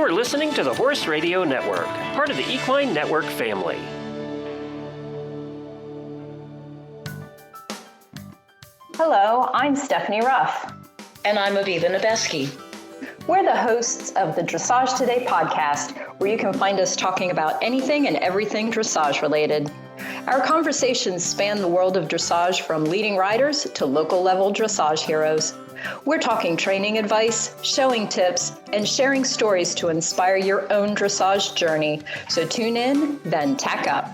are listening to the Horse Radio Network, part of the Equine Network family. Hello, I'm Stephanie Ruff. And I'm Aviva Nebeski. We're the hosts of the Dressage Today podcast, where you can find us talking about anything and everything dressage related. Our conversations span the world of dressage, from leading riders to local level dressage heroes. We're talking training advice, showing tips, and sharing stories to inspire your own dressage journey. So tune in, then tack up.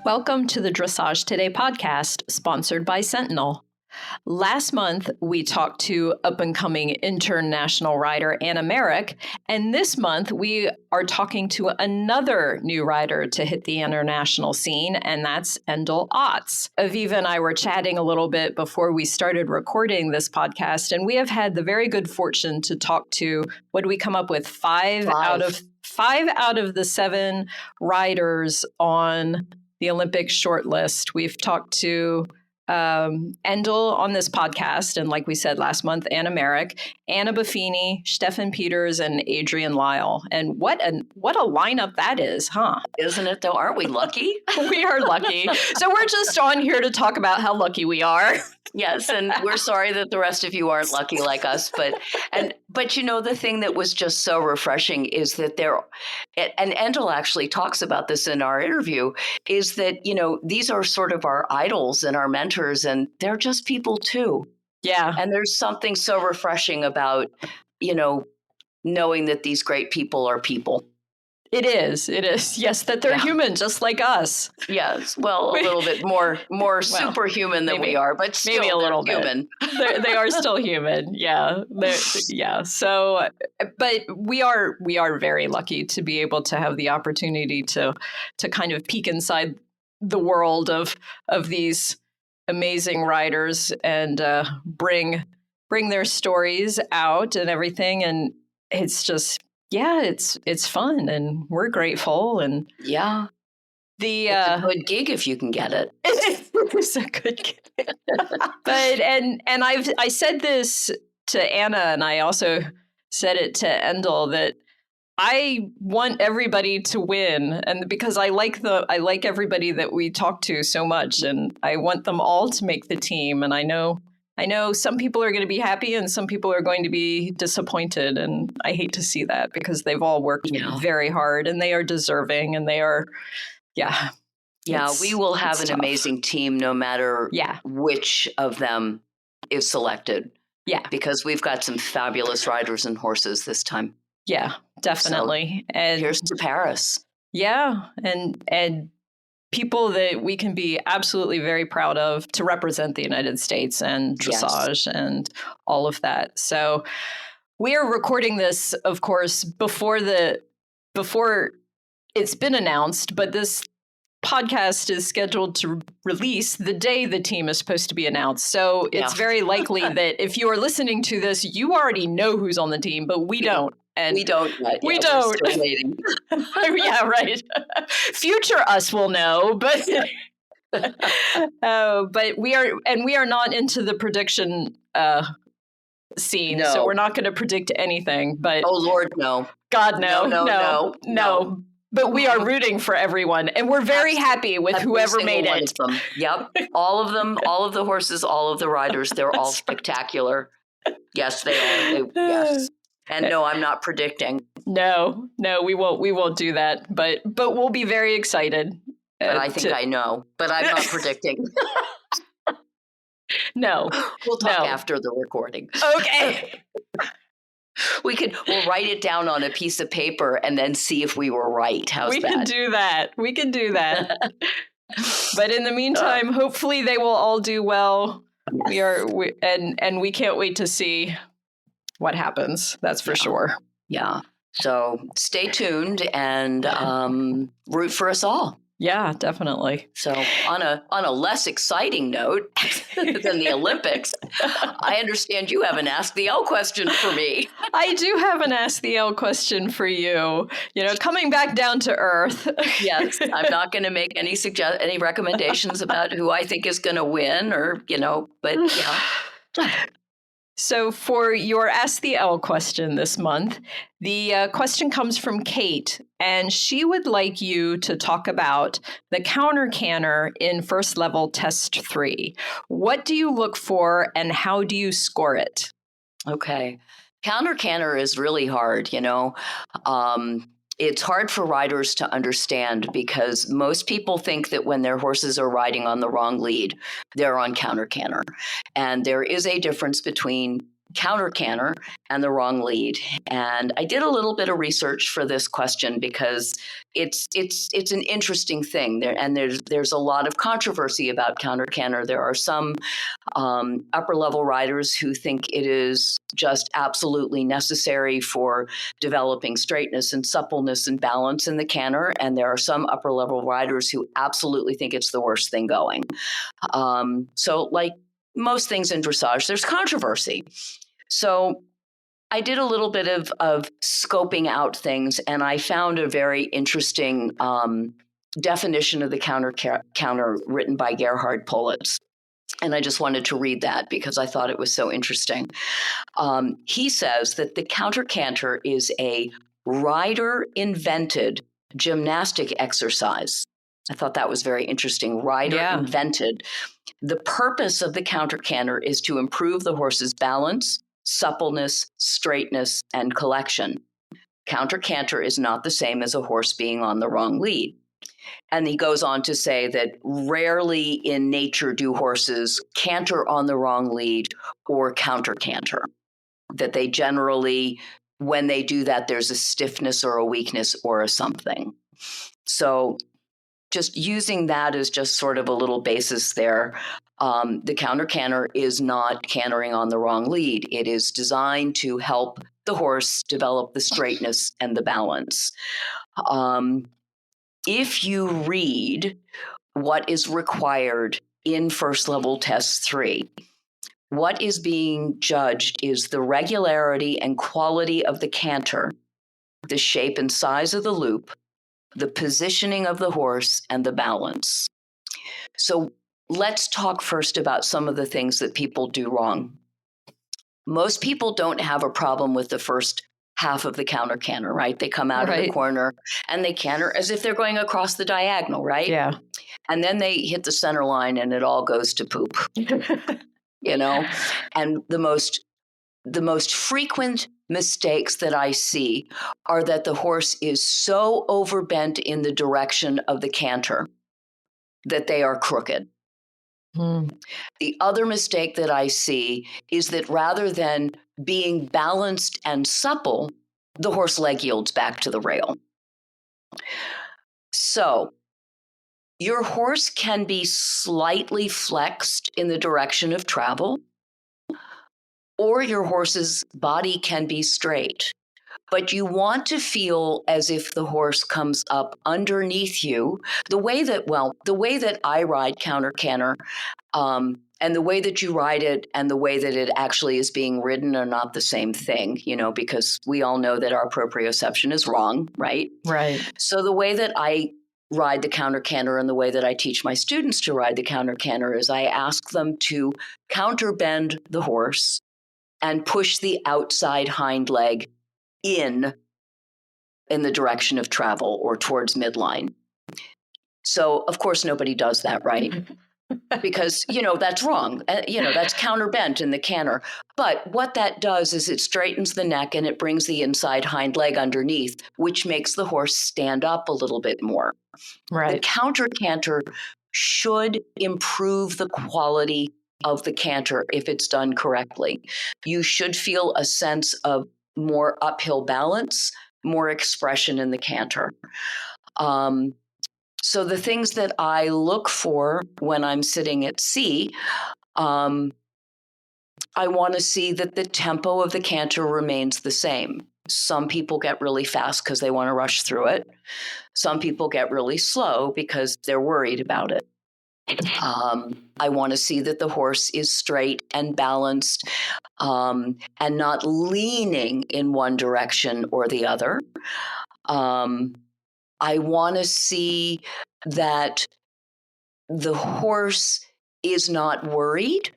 Welcome to the Dressage Today podcast, sponsored by Sentinel. Last month, we talked to up-and-coming international rider Anna Merrick, and this month we are talking to another new rider to hit the international scene, and that's Endel Ots. Aviva and I were chatting a little bit before we started recording this podcast, and we have had the very good fortune to talk to, what do we come up with, five out of the 7 riders on the Olympic shortlist. We've talked to Endel on this podcast, and like we said last month, Anna Merrick, Anna Buffini, Stefan Peters, and Adrian Lyle. And what a lineup that is, huh? Isn't it though? Aren't we lucky? We are lucky. So we're just on here to talk about how lucky we are. Yes, and we're sorry that the rest of you aren't lucky like us. But you know, the thing that was just so refreshing is that and Endel actually talks about this in our interview, is that, you know, these are sort of our idols and our mentors, and they're just people too. Yeah. And there's something so refreshing about, you know, knowing that these great people are people. It is. Yes, that they're human, just like us. Yes. Well, a little bit more superhuman than we are, but still maybe a little human. They are still human. Yeah. Yeah. So, but we are very lucky to be able to have the opportunity to kind of peek inside the world of these amazing riders and bring their stories out and everything. And it's just, yeah, it's fun, and we're grateful. And yeah, it's a good gig if you can get it. It's a good gig. But I said this to Anna, and I also said it to Endel, that I want everybody to win, and because I like everybody that we talk to so much, and I want them all to make the team. And I know some people are going to be happy and some people are going to be disappointed. And I hate to see that, because they've all worked very hard and they are deserving, and they are, yeah. Yeah, we will have an amazing team no matter which of them is selected. Yeah. Because we've got some fabulous riders and horses this time. Yeah, definitely. So, and here's to Paris. Yeah. And people that we can be absolutely very proud of to represent the United States and dressage and all of that. So we are recording this, of course, before it's been announced, but this podcast is scheduled to release the day the team is supposed to be announced. So it's very likely that if you are listening to this, you already know who's on the team, but we don't. And we don't yet. We don't. We're still waiting. Yeah, right. Future us will know, but but we are not into the prediction scene, so we're not going to predict anything. But oh Lord, no. God, no. But we are rooting for everyone, and we're very happy with whoever made it. Yep, all of them, all of the horses, all of the riders, they're all spectacular. Yes, they are. Yes. And no, I'm not predicting. No, we won't do that. But we'll be very excited. But I think I know. But I'm not predicting. No, we'll talk after the recording. Okay. We'll write it down on a piece of paper and then see if we were right. How's that? We can do that. But in the meantime, hopefully they will all do well. Yes. And we can't wait to see what happens. That's for sure. Yeah. So stay tuned and root for us all. Yeah, definitely. So on a less exciting note than the Olympics, I understand you have an Ask the L question for me. I do have an Ask the L question for you. You know, coming back down to earth. Yes, I'm not going to make any recommendations about who I think is going to win, or but yeah. So for your Ask the L question this month, the question comes from Kate, and she would like you to talk about the counter canter in first level test 3. What do you look for and how do you score it? Okay. Counter canter is really hard, you know. It's hard for riders to understand because most people think that when their horses are riding on the wrong lead, they're on counter canter. And there is a difference between counter canter and the wrong lead. And I did a little bit of research for this question because it's an interesting thing there, and there's a lot of controversy about counter canter. There are some upper level riders who think it is just absolutely necessary for developing straightness and suppleness and balance in the canter. And there are some upper level riders who absolutely think it's the worst thing going. So like most things in dressage, there's controversy. So I did a little bit of scoping out things, and I found a very interesting definition of the counter written by Gerhard Politz. And I just wanted to read that because I thought it was so interesting. He says that the counter canter is a rider-invented gymnastic exercise. I thought that was very interesting. Rider-invented. The purpose of the counter canter is to improve the horse's balance, suppleness, straightness, and collection. Counter canter is not the same as a horse being on the wrong lead. And he goes on to say that rarely in nature do horses canter on the wrong lead or counter canter. That they generally, when they do that, there's a stiffness or a weakness or a something. So just using that as just sort of a little basis there. The counter canter is not cantering on the wrong lead. It is designed to help the horse develop the straightness and the balance. If you read what is required in first level test 3, what is being judged is the regularity and quality of the canter, the shape and size of the loop, the positioning of the horse, and the balance. So let's talk first about some of the things that people do wrong. Most people don't have a problem with the first half of the counter canter, right? They come out of the corner and they canter as if they're going across the diagonal, right? Yeah. And then they hit the center line and it all goes to poop, you know? And the most frequent mistakes that I see are that the horse is so overbent in the direction of the canter that they are crooked. The other mistake that I see is that rather than being balanced and supple, the horse leg yields back to the rail. So your horse can be slightly flexed in the direction of travel, or your horse's body can be straight. But you want to feel as if the horse comes up underneath you. The way that I ride counter canter, and the way that you ride it and the way that it actually is being ridden are not the same thing, you know, because we all know that our proprioception is wrong, right? Right. So the way that I ride the counter canter and the way that I teach my students to ride the counter canter is I ask them to counterbend the horse and push the outside hind leg in the direction of travel or towards midline. So, of course, nobody does that, right? Because, you know, that's wrong. You know, that's counterbent in the canter. But what that does is it straightens the neck and it brings the inside hind leg underneath, which makes the horse stand up a little bit more. Right. The counter canter should improve the quality of the canter if it's done correctly. You should feel a sense of more uphill balance, more expression in the canter. So the things that I look for when I'm sitting at sea, I want to see that the tempo of the canter remains the same. Some people get really fast because they want to rush through it. Some people get really slow because they're worried about it. I want to see that the horse is straight and balanced and not leaning in one direction or the other. I want to see that the horse is not worried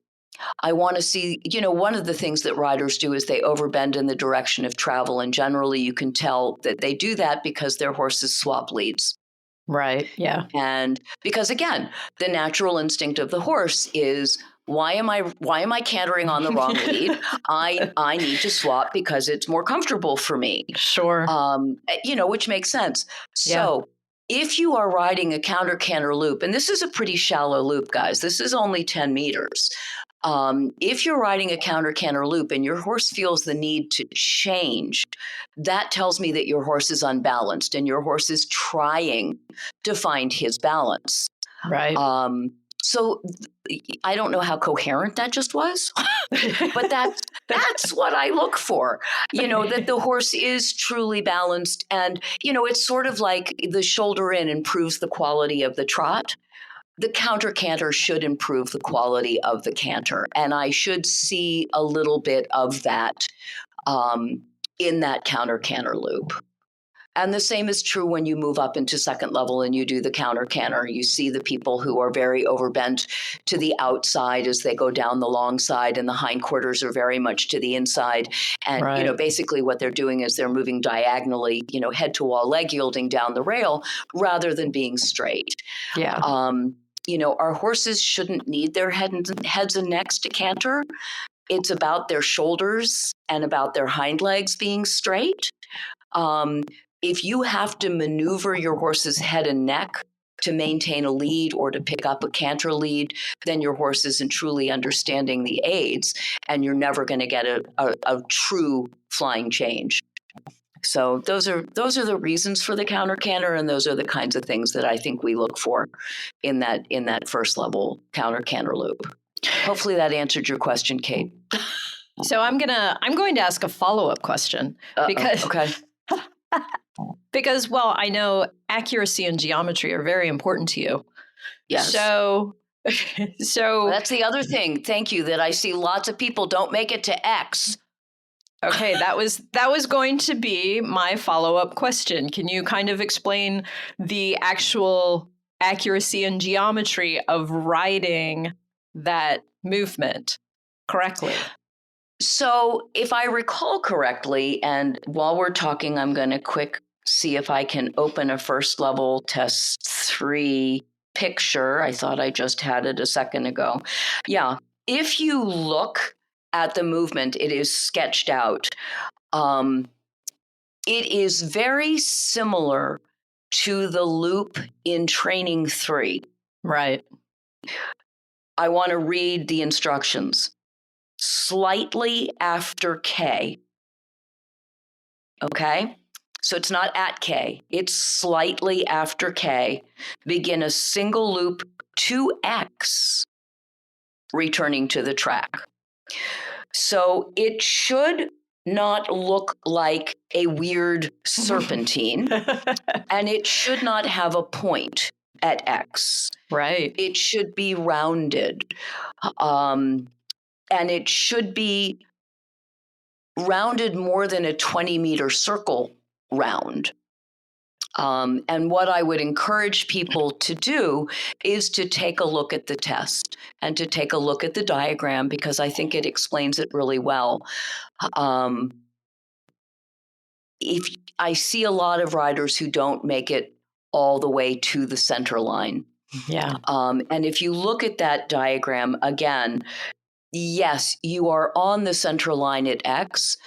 I want to see, one of the things that riders do is they overbend in the direction of travel. And generally you can tell that they do that because their horses swap leads. Right. Yeah. And because again, the natural instinct of the horse is, why am I cantering on the wrong lead? I need to swap because it's more comfortable for me. Sure. Which makes sense. So if you are riding a counter canter loop, and this is a pretty shallow loop, guys, this is only 10 meters. If you're riding a counter canter loop and your horse feels the need to change, that tells me that your horse is unbalanced and your horse is trying to find his balance. Right. So I don't know how coherent that just was, but that's what I look for, that the horse is truly balanced. And, it's sort of like the shoulder in improves the quality of the trot. The counter canter should improve the quality of the canter. And I should see a little bit of that in that counter canter loop. And the same is true when you move up into second level and you do the counter canter. You see the people who are very overbent to the outside as they go down the long side, and the hindquarters are very much to the inside. And, basically what they're doing is they're moving diagonally, head to wall, leg yielding down the rail rather than being straight. Yeah. Our horses shouldn't need their heads and necks to canter. It's about their shoulders and about their hind legs being straight. If you have to maneuver your horse's head and neck to maintain a lead or to pick up a canter lead, then your horse isn't truly understanding the aids, and you're never going to get a true flying change. So those are the reasons for the counter canter, and those are the kinds of things that I think we look for in that first level counter canter loop. Hopefully that answered your question, Kate. So I'm going to ask a follow-up question because okay. Because, well, I know accuracy and geometry are very important to you. Yes. So that's the other thing. Thank you. That I see lots of people don't make it to X. Okay, that was going to be my follow-up question. Can you kind of explain the actual accuracy and geometry of riding that movement correctly? So if I recall correctly, and while we're talking, I'm going to see if I can open a first level test 3 picture. I thought I just had it a second ago. Yeah. If you look at the movement, it is sketched out. It is very similar to the loop in training 3. Right. I want to read the instructions. Slightly after K. Okay? So it's not at K. It's slightly after K. Begin a single loop to X, returning to the track. So it should not look like a weird serpentine, and it should not have a point at X. Right. It should be rounded. And it should be rounded more than a 20-meter circle round. And what I would encourage people to do is to take a look at the test and to take a look at the diagram, because I think it explains it really well. If I see a lot of riders who don't make it all the way to the center line. Yeah. And if you look at that diagram again, yes, you are on the center line at X,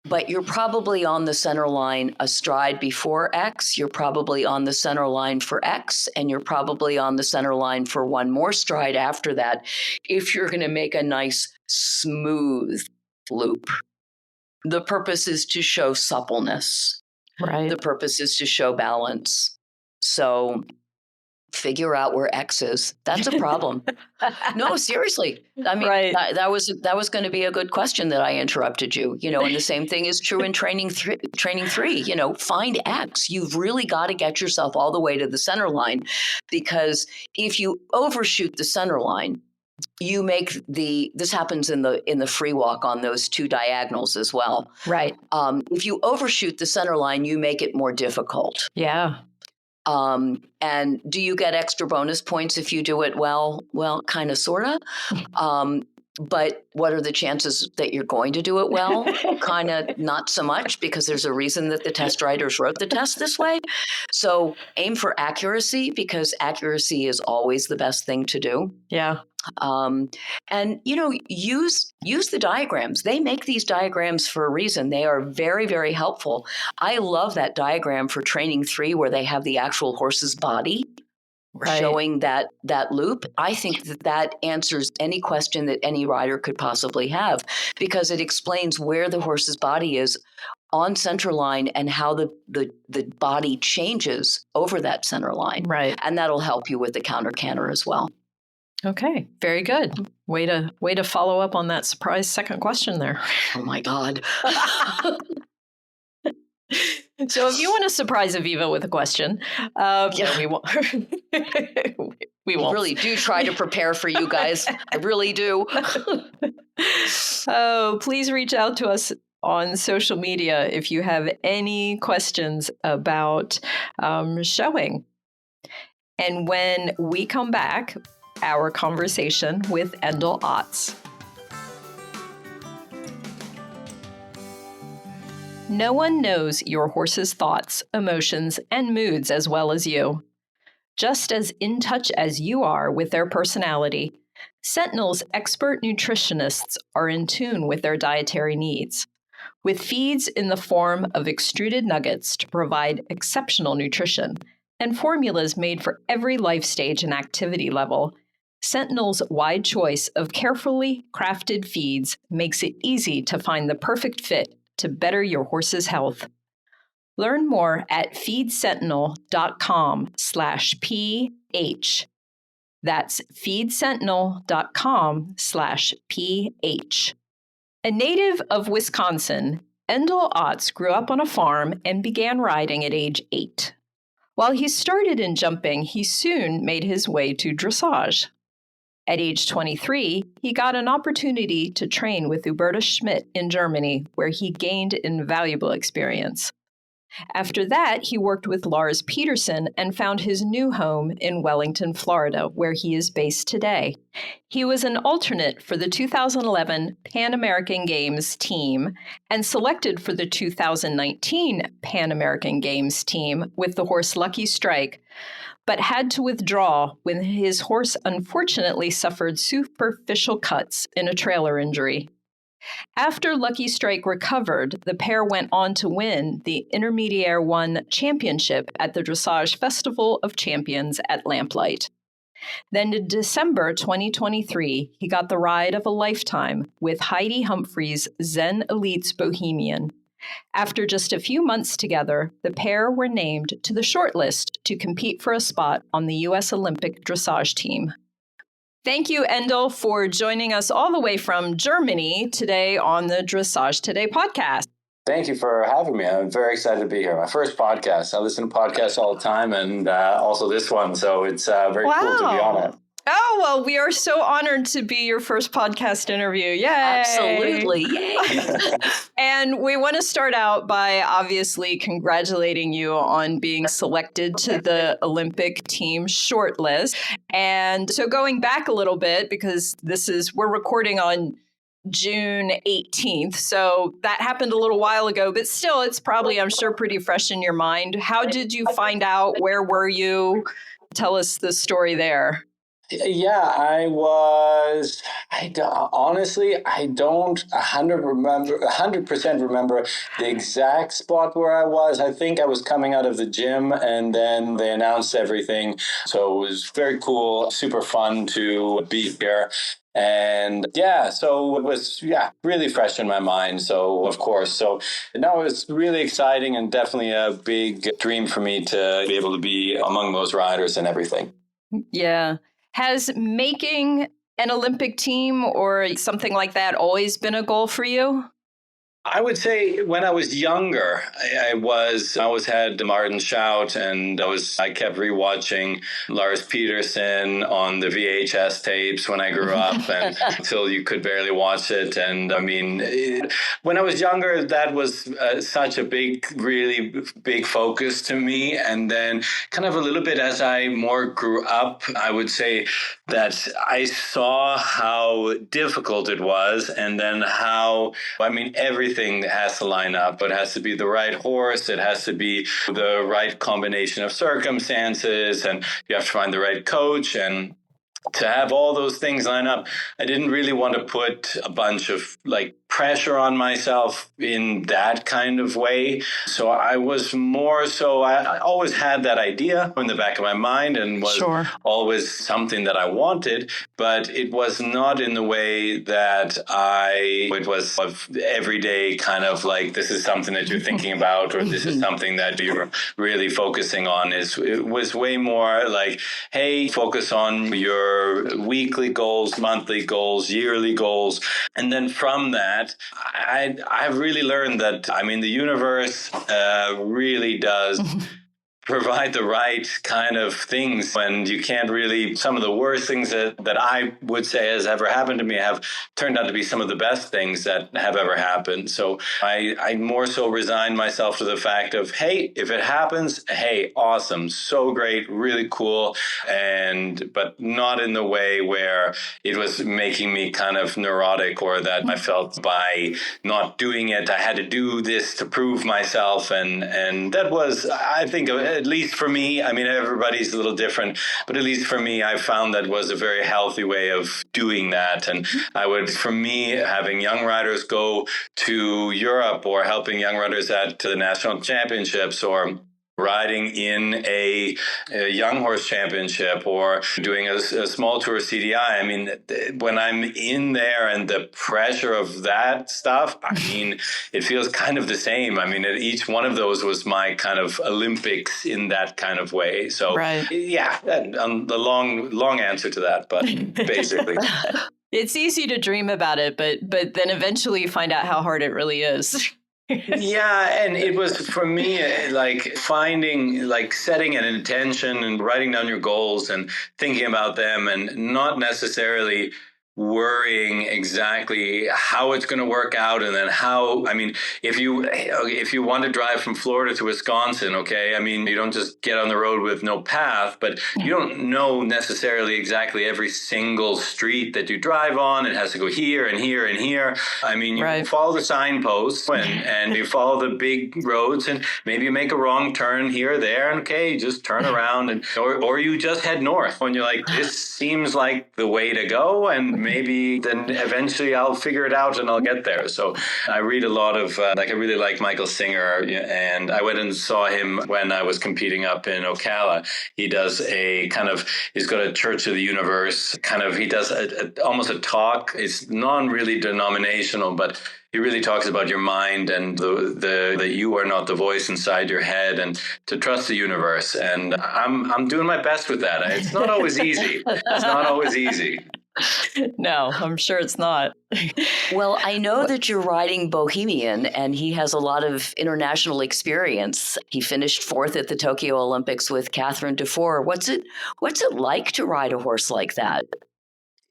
but you're probably on the center line a stride before X. You're probably on the center line for X, and you're probably on the center line for one more stride after that if you're going to make a nice smooth loop. The purpose is to show suppleness. Right. The purpose is to show balance. So figure out where X is. That's a problem. No, seriously. I mean, right. that was going to be a good question that I interrupted you. And the same thing is true in training 3. Find X. You've really got to get yourself all the way to the center line, because if you overshoot the center line, you make this happens in the free walk on those 2 diagonals as well. Right. If you overshoot the center line, you make it more difficult. Yeah. And do you get extra bonus points if you do it well? Well, kind of, sort of. But what are the chances that you're going to do it well? Kind of not so much, because there's a reason that the test writers wrote the test this way. So aim for accuracy, because accuracy is always the best thing to do. Yeah. And, use the diagrams. They make these diagrams for a reason. They are very, very helpful. I love that diagram for training 3 where they have the actual horse's body. Right. Showing that loop. I think that answers any question that any rider could possibly have, because it explains where the horse's body is on center line and how the body changes over that center line. Right. And that'll help you with the counter canter as well. Okay, very good. Way to follow up on that surprise second question there. Oh my God. So if you want to surprise Aviva with a question, we won't. We won't. I really do try to prepare for you guys. I really do. Please reach out to us on social media if you have any questions about showing. And when we come back, our conversation with Endel Ots. No one knows your horse's thoughts, emotions, and moods as well as you. Just as in touch as you are with their personality, Sentinel's expert nutritionists are in tune with their dietary needs. With feeds in the form of extruded nuggets to provide exceptional nutrition and formulas made for every life stage and activity level, Sentinel's wide choice of carefully crafted feeds makes it easy to find the perfect fit to better your horse's health. Learn more at feedsentinel.com/ph. That's feedsentinel.com/ph. A native of Wisconsin, Endel Ots grew up on a farm and began riding at age 8. While he started in jumping, he soon made his way to dressage. At age 23, he got an opportunity to train with Hubertus Schmidt in Germany, where he gained invaluable experience. After that, he worked with Lars Peterson and found his new home in Wellington, Florida, where he is based today. He was an alternate for the 2011 Pan American Games team and selected for the 2019 Pan American Games team with the horse Lucky Strike, but had to withdraw when his horse unfortunately suffered superficial cuts in a trailer injury. After Lucky Strike recovered, the pair went on to win the Intermediaire I Championship at the Dressage Festival of Champions at Lamplight. Then in December 2023, he got the ride of a lifetime with Heidi Humphries' Zen Elite's Bohemian. After just a few months together, the pair were named to the shortlist to compete for a spot on the U.S. Olympic dressage team. Thank you, Endel, for joining us all the way from Germany today on the Dressage Today podcast. Thank you for having me. I'm very excited to be here. My first podcast. I listen to podcasts all the time, and also this one. So it's very cool to be on it. Oh, well, we are so honored to be your first podcast interview. Yay! Absolutely. Yay. And we want to start out by obviously congratulating you on being selected to the Olympic team shortlist. And so going back a little bit, because we're recording on June 18th. So that happened a little while ago, but still it's probably, I'm sure, pretty fresh in your mind. How did you find out? Where were you? Tell us the story there. Yeah, honestly, I don't 100% remember the exact spot where I was. I think I was coming out of the gym and then they announced everything. So it was very cool, super fun to be here. And so it was, really fresh in my mind. So, of course, it was really exciting and definitely a big dream for me to be able to be among those riders and everything. Yeah. Has making an Olympic team or something like that always been a goal for you? I would say when I was younger, I always had Martin Shout, and I kept rewatching Lars Peterson on the VHS tapes when I grew up, and until you could barely watch it. And I mean, when I was younger, that was such a really big focus to me. And then kind of a little bit as I more grew up, I would say that I saw how difficult it was, and then everything has to line up. It has to be the right horse. It has to be the right combination of circumstances, and you have to find the right coach. And to have all those things line up, I didn't really want to put a bunch of pressure on myself in that kind of way. So I was more so, I always had that idea in the back of my mind, and was always something that I wanted, but it was not in the way that it was every day kind of this is something that you're thinking about, or this is something that you're really focusing on. It was way more hey, focus on your weekly goals, monthly goals, yearly goals. And then from that, I've really learned that, the universe really does provide the right kind of things, and you can't really, some of the worst things that I would say has ever happened to me have turned out to be some of the best things that have ever happened. So I more so resigned myself to the fact of, hey, if it happens, hey, awesome, so great, really cool, but not in the way where it was making me kind of neurotic, or that I felt by not doing it, I had to do this to prove myself. And that was, I think, at least for me, everybody's a little different, but at least for me, I found that was a very healthy way of doing that. And for me, having young riders go to Europe, or helping young riders at the national championships, or riding in a young horse championship, or doing a small tour CDI. When I'm in there and the pressure of that stuff, it feels kind of the same. Each one of those was my kind of Olympics in that kind of way. So, yeah, the long answer to that, but basically. It's easy to dream about it, but then eventually you find out how hard it really is. Yeah, and it was for me finding, setting an intention and writing down your goals and thinking about them, and not necessarily worrying exactly how it's going to work out. And then if you want to drive from Florida to Wisconsin, okay, you don't just get on the road with no path, but you don't know necessarily exactly every single street that you drive on. It has to go here and here and here. You follow the signposts, and you follow the big roads, and maybe you make a wrong turn here or there, and okay, just turn around, or you just head north when you're like, this seems like the way to go, and maybe then eventually I'll figure it out and I'll get there. So I read a lot of, I really like Michael Singer, and I went and saw him when I was competing up in Ocala. He does he's got a Church of the Universe he does almost a talk. It's non-really denominational, but he really talks about your mind, and that you are not the voice inside your head, and to trust the universe. And I'm doing my best with that. It's not always easy. It's not always easy. No, I'm sure it's not. Well, I know that you're riding Bohemian, and he has a lot of international experience. He finished 4th at the Tokyo Olympics with Catherine Dufour. What's it like to ride a horse like that?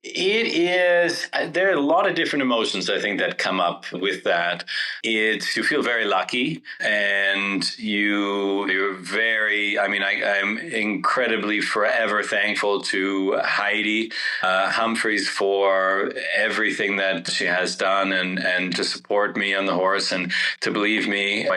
It is. There are a lot of different emotions, I think, that come up with that. You feel very lucky, and you're very, I'm incredibly forever thankful to Heidi Humphries for everything that she has done, and to support me on the horse, and to believe me.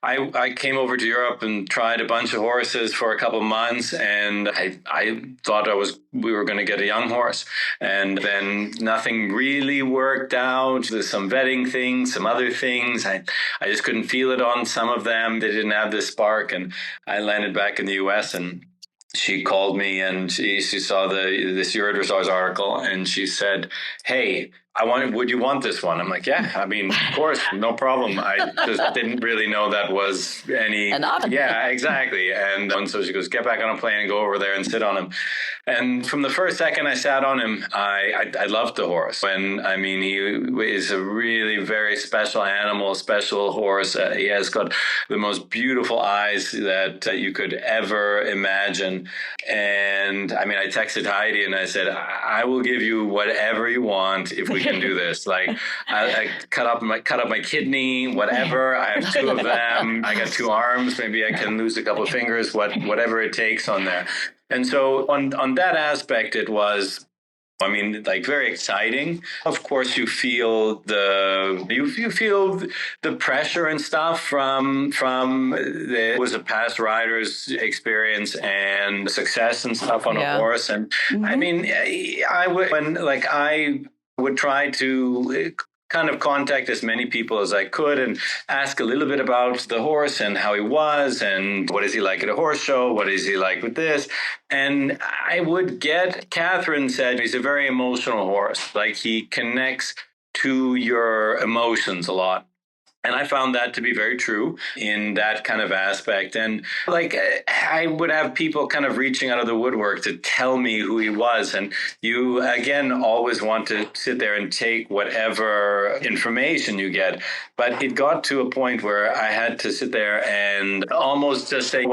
I came over to Europe and tried a bunch of horses for a couple of months, and I thought we were going to get a young horse. And then nothing really worked out. There's some vetting things, some other things. I just couldn't feel it on some of them. They didn't have this spark. And I landed back in the U.S. and she called me, and she saw this Hubertus article, and she said, hey, would you want this one? I'm like, yeah, I mean, of course, no problem. I just didn't really know that was An option. Yeah, exactly. And so she goes, get back on a plane and go over there and sit on him. And from the first second I sat on him, I loved the horse. He is a really very special animal, special horse. He has got the most beautiful eyes that you could ever imagine. And I texted Heidi and I said, I will give you whatever you want if we can do this. Like I cut up my kidney, whatever. I have two of them. I got two arms. Maybe I can lose a couple of fingers, whatever it takes on there. And so on that aspect, it was, very exciting. Of course, you feel the pressure and stuff from it was a past rider's experience and success and stuff on a horse. And I would try to kind of contact as many people as I could and ask a little bit about the horse and how he was and what is he like at a horse show, what is he like with this. And I would Catherine said he's a very emotional horse. Like he connects to your emotions a lot. And I found that to be very true in that kind of aspect. And I would have people kind of reaching out of the woodwork to tell me who he was. And you, again, always want to sit there and take whatever information you get. But it got to a point where I had to sit there and almost just say,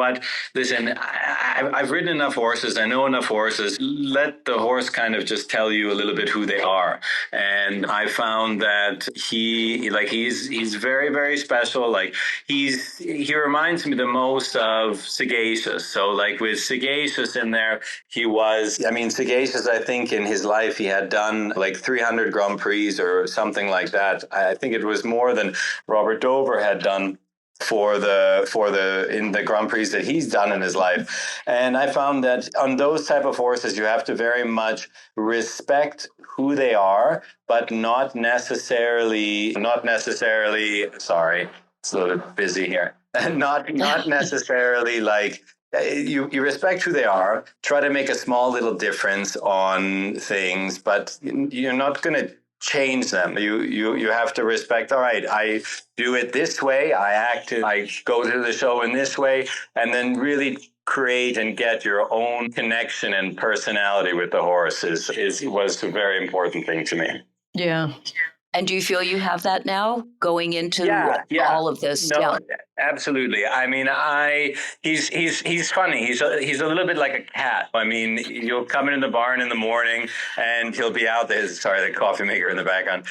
listen, I've ridden enough horses. I know enough horses. Let the horse kind of just tell you a little bit who they are. And I found that he's very, very special. Like he reminds me the most of Sagacious. So with Sagacious in there, Sagacious, I think in his life he had done 300 Grand Prix or something like that. I think it was more than Robert Dover had done in the Grand Prix that he's done in his life. And I found that on those type of horses, you have to very much respect who they are, but not necessarily, sorry, it's a little bit busy here. Not necessarily you respect who they are, try to make a small little difference on things, but you're not going to change them. You have to respect, all right, I do it this way, I go to the show in this way, and then really create and get your own connection and personality with the horse was a very important thing to me. Yeah. And do you feel you have that now going into all of this? No, absolutely. He's funny. He's a little bit like a cat. You'll come into the barn in the morning and he'll be out there. Sorry, the coffee maker in the background.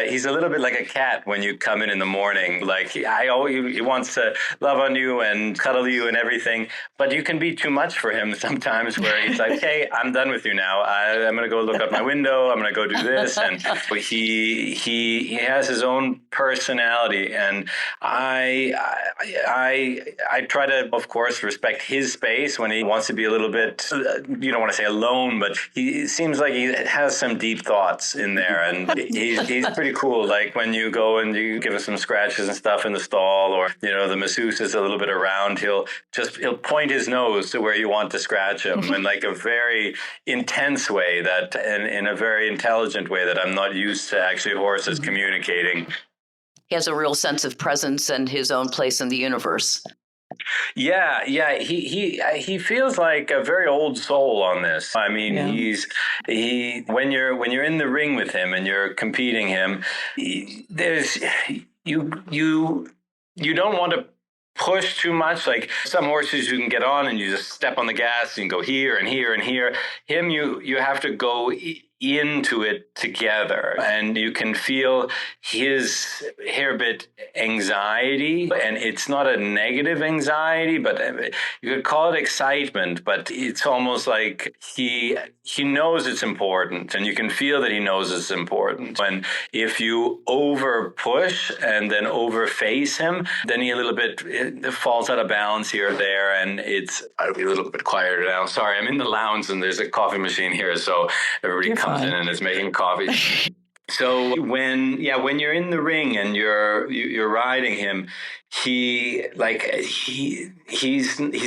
He's a little bit like a cat when you come in the morning. He wants to love on you and cuddle you and everything. But you can be too much for him sometimes where he's like, hey, I'm done with you now. I'm going to go look out my window. I'm going to go do this. And he has his own personality, and I try to, of course, respect his space when he wants to be a little bit, you don't want to say alone, but he seems like he has some deep thoughts in there, and he's pretty cool. Like when you go and you give him some scratches and stuff in the stall, or the masseuse is a little bit around, he'll point his nose to where you want to scratch him in a very intense way, that in a very intelligent way that I'm not used to actually horses communicating. He has a real sense of presence and his own place in the universe. Yeah. He feels like a very old soul on this. He's when you're in the ring with him and you're competing him, there's you don't want to push too much. Like some horses you can get on and you just step on the gas and go here and here and here. Him, you have to go into it together, and you can feel his hair bit anxiety, and it's not a negative anxiety, but you could call it excitement, but it's almost like he knows it's important, and you can feel that he knows it's important. And if you over push and then over face him, then he a little bit it falls out of balance here or there, and I'll be a little bit quieter now. Sorry, I'm in the lounge and there's a coffee machine here, so everybody comes in and is making coffee. So when you're in the ring and you're riding him, he's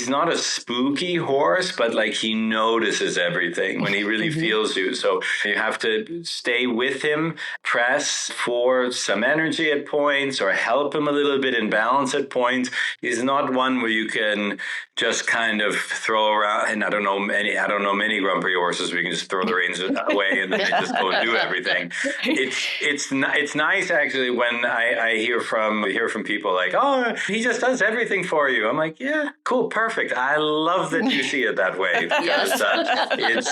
not a spooky horse, but like he notices everything when he really feels you. So you have to stay with him, press for some energy at points, or help him a little bit in balance at points. He's not one where you can just kind of throw around. And I don't know many Grand Prix horses where you can just throw the reins away and then they just go and do everything. It's nice actually when I hear from people like, oh, he just does everything for you. I'm like, yeah, cool, perfect. I love that you see it that way, because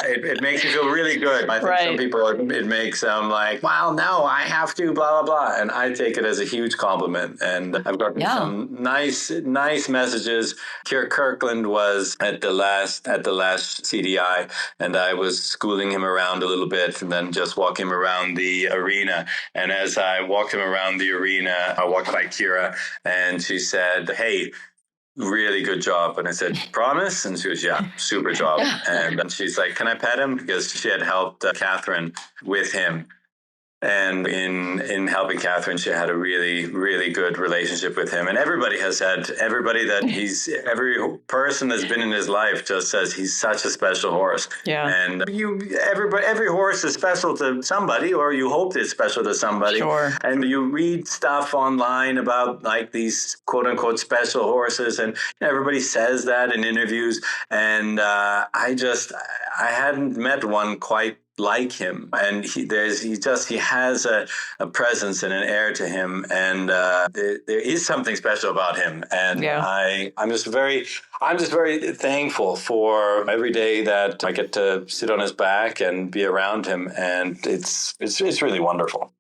it makes you feel really good. I think some people, it makes them like, wow, now I have to blah, blah, blah. And I take it as a huge compliment. And I've gotten some nice messages. Keir Kirkland was at the last CDI, and I was schooling him around a little bit and then just walk him around the arena. And as I walked him around the arena, I walked by Kira, and she said, hey, really good job. And I said, promise? And she was, yeah, super job. And she's like, can I pet him? Because she had helped Catherine with him. And in helping Catherine, she had a really, really good relationship with him. And every person that's been in his life just says he's such a special horse. Yeah. And every horse is special to somebody, or you hope it's special to somebody. Sure. And you read stuff online about like these quote unquote special horses, and everybody says that in interviews. And I hadn't met one quite like him, and he has a presence and an air to him, and there is something special about him, and I'm just very thankful for every day that I get to sit on his back and be around him, and it's really wonderful.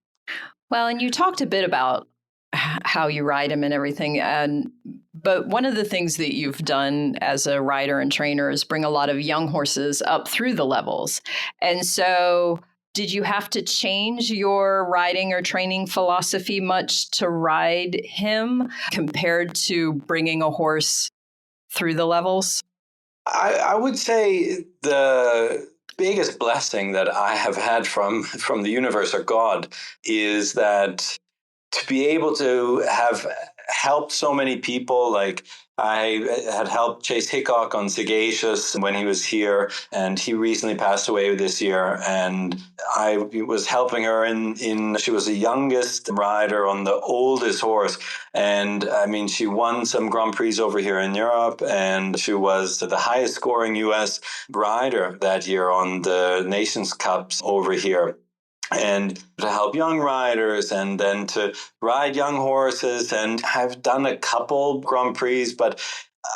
Well, and you talked a bit about how you ride him and everything, but one of the things that you've done as a rider and trainer is bring a lot of young horses up through the levels. And so did you have to change your riding or training philosophy much to ride him compared to bringing a horse through the levels? I would say the biggest blessing that I have had from the universe or God is that to be able to have helped so many people. Like I had helped Chase Hickok on Sagacious when he was here, and he recently passed away this year. And I was helping her she was the youngest rider on the oldest horse. And I mean, she won some Grand Prix over here in Europe, and she was the highest scoring US rider that year on the Nations Cups over here. And to help young riders, and then to ride young horses. And I've done a couple Grand Prix, but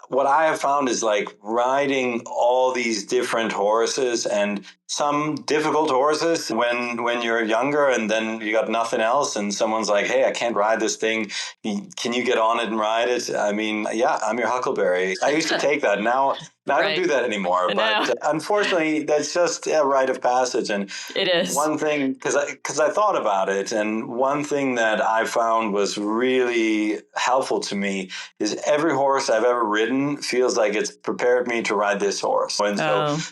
what I have found is like riding all these different horses, and some difficult horses when you're younger and then you got nothing else, and someone's like, hey, I can't ride this thing. Can you get on it and ride it? I mean, yeah, I'm your Huckleberry. I used to take that. Now I don't do that anymore. But unfortunately, that's just a rite of passage. And it is one thing, because I thought about it, and one thing that I found was really helpful to me is every horse I've ever ridden feels like it's prepared me to ride this horse. And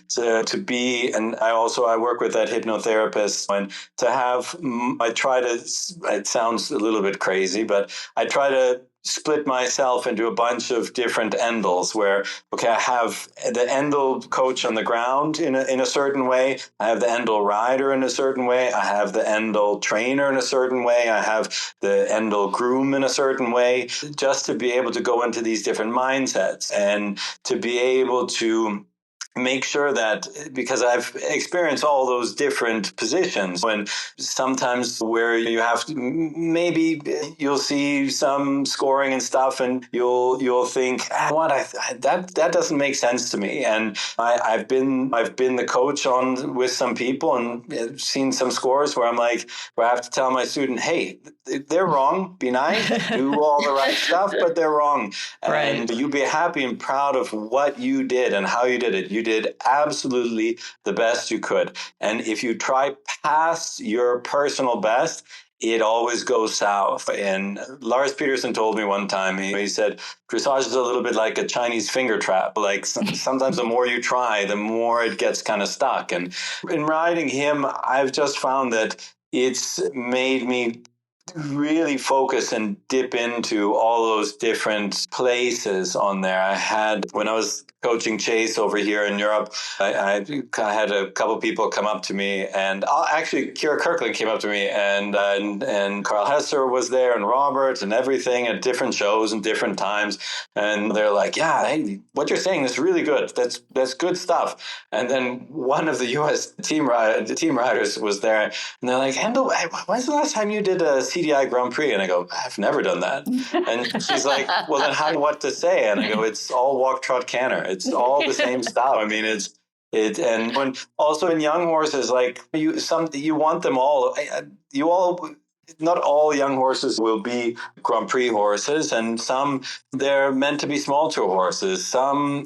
so to be, and I work with that hypnotherapist, and to have, it sounds a little bit crazy, but I try to split myself into a bunch of different Endels where, okay, I have the Endel coach on the ground in a certain way. I have the Endel rider in a certain way. I have the Endel trainer in a certain way. I have the Endel groom in a certain way, just to be able to go into these different mindsets and to be able to make sure that, because I've experienced all those different positions, when sometimes where you have to, maybe you'll see some scoring and stuff, and you'll think, that doesn't make sense to me. And I've been the coach with some people, and seen some scores where I have to tell my student, hey, they're wrong. Be nice, do all the right stuff, but they're wrong. Right. And you be happy and proud of what you did and how you did it. You did absolutely the best you could. And if you try past your personal best, it always goes south. And Lars Peterson told me one time, he said, dressage is a little bit like a Chinese finger trap. Like sometimes the more you try, the more it gets kind of stuck. And in riding him, I've just found that it's made me really focus and dip into all those different places on there. I had, when I was coaching Chase over here in Europe, I had a couple people come up to me, and actually Kira Kirkland came up to me, and Carl Hesser was there, and Robert, and everything at different shows and different times, and they're like, "Yeah, hey, what you're saying is really good. That's good stuff." And then one of the U.S. team riders was there, and they're like, "Endel, when's the last time you did a CDI Grand Prix?" And I go, "I've never done that." And she's like, "Well, then what to say?" And I go, "It's all walk, trot, canter. It's all the same stuff." I mean, and when also in young horses, like you want them all. Not all young horses will be Grand Prix horses, and some they're meant to be small tour horses. Some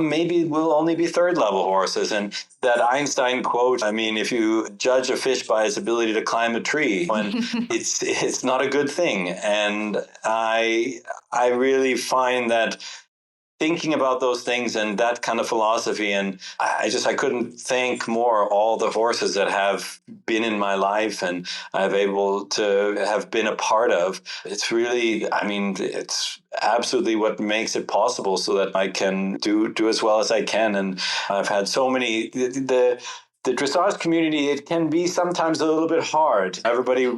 maybe will only be third level horses. And that Einstein quote, I mean, if you judge a fish by its ability to climb a tree, when it's not a good thing. And I really find that thinking about those things and that kind of philosophy, and I couldn't thank more all the horses that have been in my life and I've able to have been a part of. It's really, I mean, it's absolutely what makes it possible so that I can do as well as I can. And I've had so many, the dressage community, it can be sometimes a little bit hard. Everybody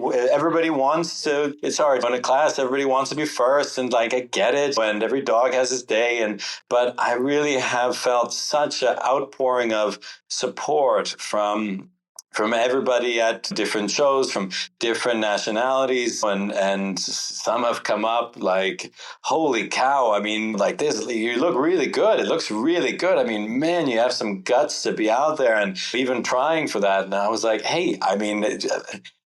wants to, it's hard. In a class, everybody wants to be first, and like, I get it, and every dog has his day. But I really have felt such an outpouring of support from everybody at different shows, from different nationalities, and some have come up like, "Holy cow, I mean, like this, you look really good. It looks really good. I mean, man, you have some guts to be out there and even trying for that." And I was like, hey, I mean,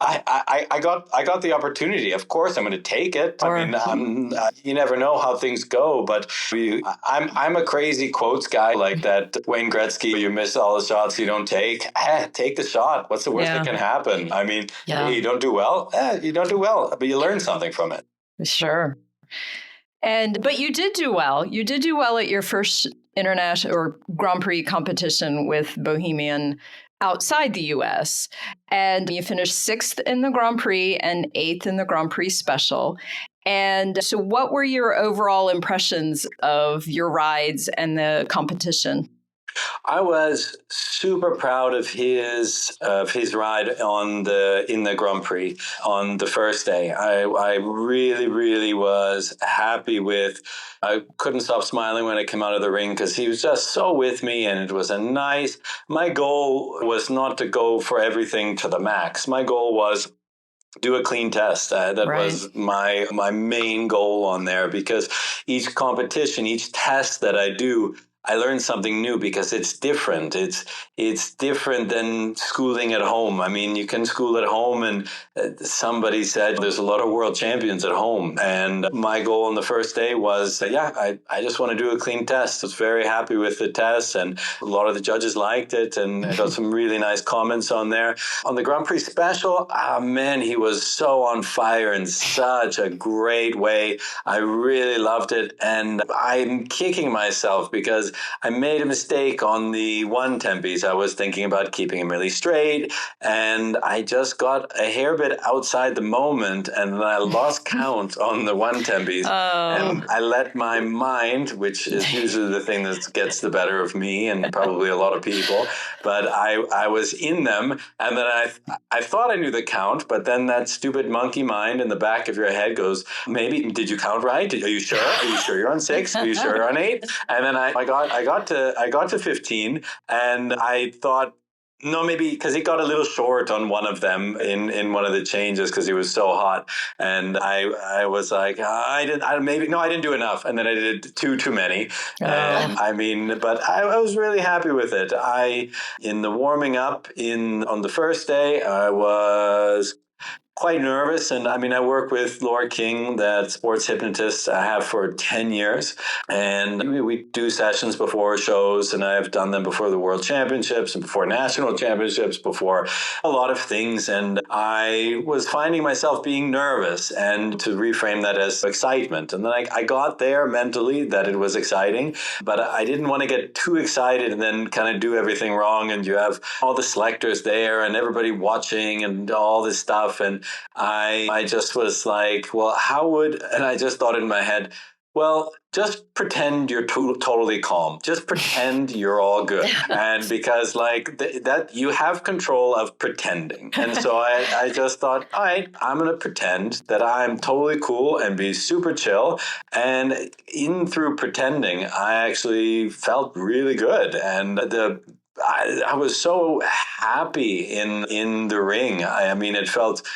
I got the opportunity. Of course, I'm going to take it. I mean, you never know how things go, but I'm a crazy quotes guy like that. Wayne Gretzky, you miss all the shots you don't take. Take the shot. What's the worst that can happen? I mean, hey, you don't do well. You don't do well, but you learn something from it. Sure. But you did do well. You did do well at your first international or Grand Prix competition with Bohemian outside the U.S. And you finished 6th in the Grand Prix and 8th in the Grand Prix Special. And so what were your overall impressions of your rides and the competition? I was super proud of his ride in the Grand Prix on the first day. I really, really was happy with. I couldn't stop smiling when I came out of the ring because he was just so with me, and it was my goal was not to go for everything to the max. My goal was do a clean test. That was my main goal on there, because each competition, each test that I do, I learned something new because it's different. It's different than schooling at home. I mean, you can school at home, and somebody said there's a lot of world champions at home. And my goal on the first day was, I just want to do a clean test. I was very happy with the test, and a lot of the judges liked it, and I got some really nice comments on there. On the Grand Prix Special, man, he was so on fire in such a great way. I really loved it, and I'm kicking myself because I made a mistake on the one tempies. I was thinking about keeping him really straight, and I just got a hair bit outside the moment, and then I lost count on the one tempies. And I let my mind, which is usually the thing that gets the better of me and probably a lot of people, but I was in them, and then I thought I knew the count, but then that stupid monkey mind in the back of your head goes, maybe, did you count right? Are you sure? Are you sure you're on 6? Are you sure you're on 8? And then I got to 15, and I thought, no, maybe because he got a little short on one of them in one of the changes because he was so hot, and I was like, I didn't do enough, and then I did too many. But I was really happy with it. In the warming up on the first day, I was quite nervous. And I mean, I work with Laura King, that sports hypnotist I have for 10 years. And we do sessions before shows, and I've done them before the World Championships and before national championships, before a lot of things. And I was finding myself being nervous, and to reframe that as excitement. And then I got there mentally that it was exciting, but I didn't want to get too excited and then kind of do everything wrong. And you have all the selectors there and everybody watching and all this stuff. And I just was like, well, and I just thought in my head, well, just pretend you're totally calm. Just pretend you're all good. And because that you have control of pretending. And so I just thought, all right, I'm going to pretend that I'm totally cool and be super chill. And through pretending, I actually felt really good. And I was so happy in the ring. I mean, it felt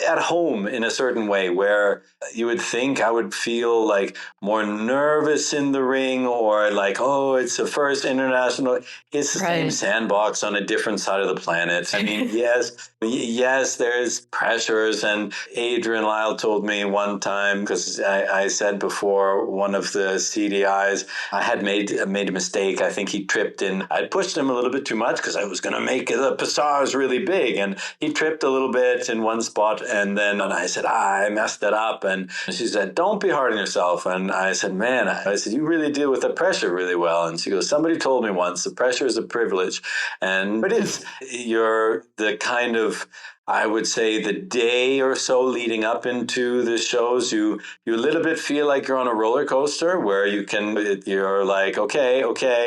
at home in a certain way, where you would think I would feel like more nervous in the ring, or like, oh, it's the first international. It's the same sandbox on a different side of the planet. I mean, yes, there's pressures. And Adrian Lyle told me one time, because I said before one of the CDIs, I had made a mistake. I think he tripped in. I pushed him a little bit too much because I was going to make the passage really big, and he tripped a little bit in one spot, and I said, I messed it up. And she said, don't be hard on yourself. And I said, man, you really deal with the pressure really well. And she goes, somebody told me once, the pressure is a privilege. And it is. You're the kind of, I would say, the day or so leading up into the shows, you a little bit feel like you're on a roller coaster, where you're like, okay,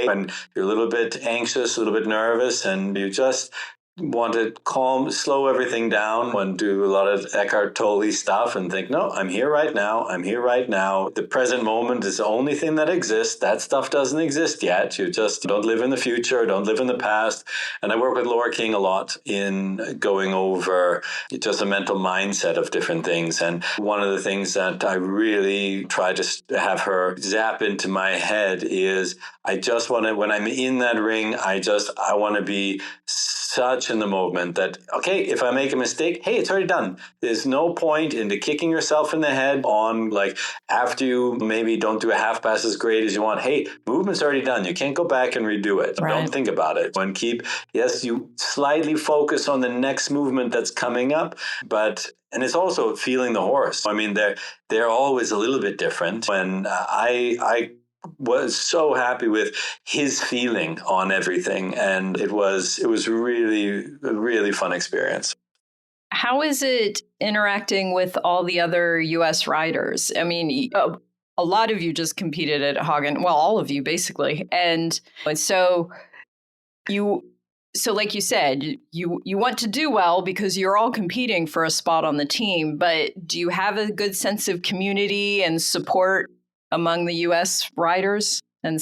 and you're a little bit anxious, a little bit nervous, and you just want to slow everything down and do a lot of Eckhart Tolle stuff and think, no, I'm here right now. The present moment is the only thing that exists. That stuff doesn't exist yet. You just don't live in the future, don't live in the past. And I work with Laura King a lot in going over just a mental mindset of different things. And one of the things that I really try to have her zap into my head is, I just want to, when I'm in that ring, I want to be such in the moment that, okay, if I make a mistake, hey, it's already done. There's no point into kicking yourself in the head on, like, after you maybe don't do a half pass as great as you want. Hey, movement's already done. You can't go back and redo it. Right. Don't think about it. And you slightly focus on the next movement that's coming up, and it's also feeling the horse. I mean, they're always a little bit different. When I was so happy with his feeling on everything, and it was really a really fun experience. How is it interacting with all the other U.S. riders? I mean, a lot of you just competed at Hagen. Well, all of you basically, and so like you said, you want to do well because you're all competing for a spot on the team. But do you have a good sense of community and support among the U.S. riders and